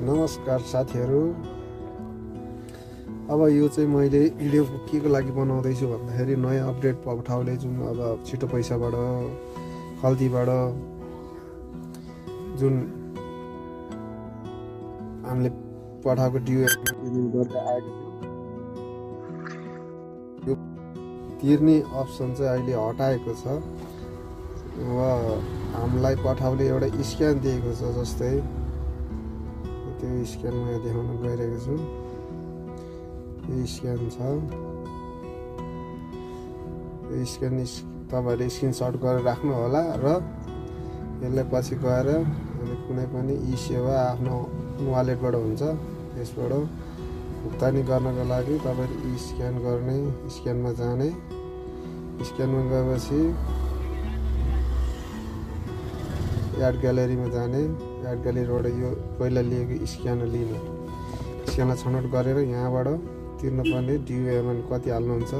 नमस्कार साथीहरू। अब यो चाहिँ मैले भिडियो के को लागि बनाउँदैछु भन्दाखेरि नयाँ अपडेट पठाउने जुन अब छिटो पैसाबाट खल्तीबाट जुन हामीले पठाएको ड्यु गर्दै आएको थियो, यो तिर्ने अप्सन चाहिँ अहिले हटाएको छ। हामीलाई पठाउने एउटा स्क्यान दिएको छ, जस्तै त्यो स्क्यान म यहाँ देखाउन गइरहेको छु। यो स्क्यान छ, यो स्क्यान तपाईँहरूले स्क्रिनसट गरेर राख्नु होला र यसलाई पछि गएर कुनै पनि ई-सेवा आफ्नो वालेटबाट हुन्छ, त्यसबाट भुक्तानी गर्नको लागि तपाईँले स्क्यान गर्ने, स्क्यानमा जाने, स्क्यानमा गएपछि एड ग्यालेरीमा जाने, एड ग्यालेरीबाट यो पहिला लिएको स्क्यान लिने, स्क्यानलाई छनौट गरेर यहाँबाट तिर्नुपर्ने ड्यु एमाउन्ट कति हाल्नुहुन्छ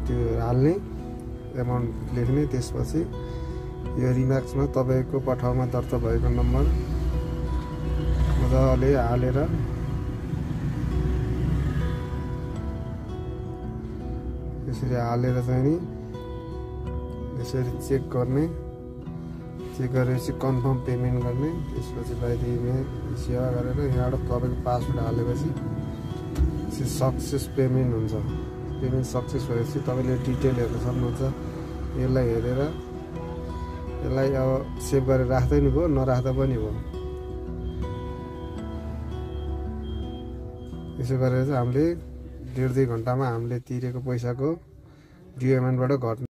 त्यो हाल्ने, एमाउन्ट लेख्ने। त्यसपछि यो रिमार्क्समा तपाईँको पठाउमा दर्ता भएको नम्बर मजाले हालेर यसरी हालेर चाहिँ नि यसरी चेक गर्ने, चेक गरेपछि कन्फर्म पेमेन्ट गर्ने। त्यसपछि बाहिरी सेवा गरेर यहाँबाट तपाईँको पासवर्ड हालेपछि सक्सेस पेमेन्ट हुन्छ। पेमेन्ट सक्सेस भएपछि तपाईँले डिटेल हेर्न सक्नुहुन्छ। यसलाई हेरेर यसलाई अब सेभ गरेर राख्दै नि भयो, नराख्दा पनि भयो। यसो गरेर चाहिँ हामीले 1.5-2 घन्टामा हामीले तिरेको पैसाको ड्यु एमाउन्टबाट घट्ने